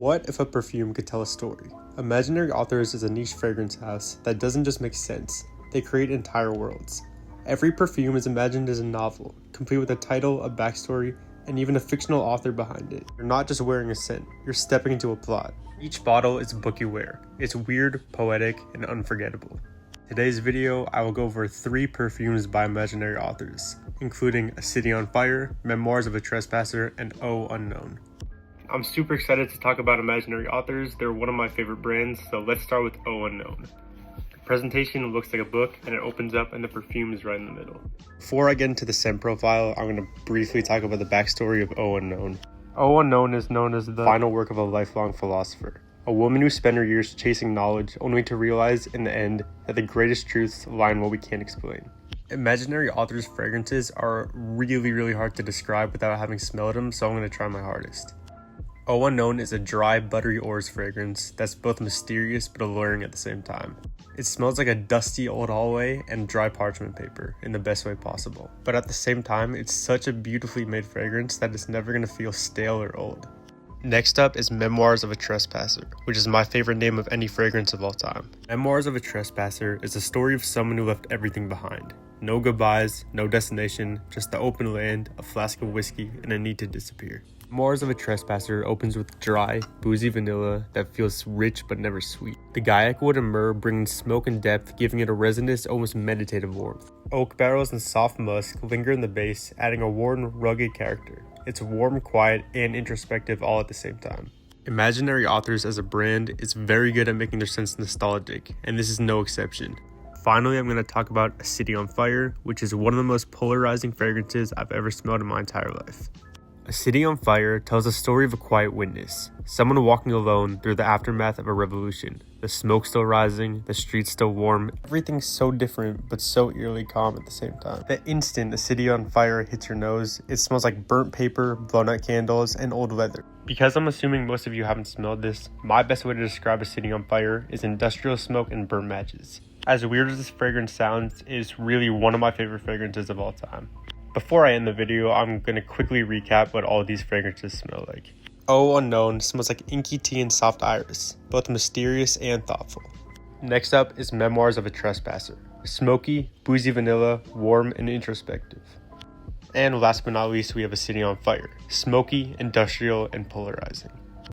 What if a perfume could tell a story? Imaginary Authors is a niche fragrance house that doesn't just make sense, they create entire worlds. Every perfume is imagined as a novel, complete with a title, a backstory, and even a fictional author behind it. You're not just wearing a scent, you're stepping into a plot. Each bottle is a book you wear. It's weird, poetic, and unforgettable. In today's video, I will go over 3 perfumes by imaginary authors, including A City on Fire, Memoirs of a Trespasser, and Oh Unknown. I'm super excited to talk about imaginary authors. They're one of my favorite brands, so let's start with Oh Unknown. The presentation looks like a book and it opens up and the perfume is right in the middle. Before I get into the scent profile, I'm going to briefly talk about the backstory of Oh Unknown. Oh Unknown is known as the final work of a lifelong philosopher. A woman who spent her years chasing knowledge only to realize in the end that the greatest truths lie in what we can't explain. Imaginary authors' fragrances are really hard to describe without having smelled them, so I'm going to try my hardest. Oh Unknown is a dry, buttery ores fragrance that's both mysterious but alluring at the same time. It smells like a dusty old hallway and dry parchment paper in the best way possible. But at the same time, it's such a beautifully made fragrance that it's never going to feel stale or old. Next up is Memoirs of a Trespasser, which is my favorite name of any fragrance of all time. Memoirs of a Trespasser is a story of someone who left everything behind. No goodbyes, no destination, just the open land, a flask of whiskey, and a need to disappear. Memoirs of a Trespasser opens with dry, boozy vanilla that feels rich but never sweet. The gaiac wood and myrrh bring smoke and depth, giving it a resinous, almost meditative warmth. Oak barrels and soft musk linger in the base, adding a worn, rugged character. It's warm, quiet, and introspective all at the same time. Imaginary Authors as a brand is very good at making their scents nostalgic, and this is no exception. Finally, I'm going to talk about A City on Fire, which is one of the most polarizing fragrances I've ever smelled in my entire life. A City on Fire tells the story of a quiet witness, someone walking alone through the aftermath of a revolution. The smoke still rising, the streets still warm, everything's so different but so eerily calm at the same time. The instant A City on Fire hits your nose, it smells like burnt paper, blown out candles, and old leather. Because I'm assuming most of you haven't smelled this, my best way to describe A City on Fire is industrial smoke and burnt matches. As weird as this fragrance sounds, it is really one of my favorite fragrances of all time. Before I end the video, I'm going to quickly recap what all these fragrances smell like. Oh Unknown smells like inky tea and soft iris, both mysterious and thoughtful. Next up is Memoirs of a Trespasser. Smoky, boozy vanilla, warm, and introspective. And last but not least, we have A City on Fire. Smoky, industrial, and polarizing.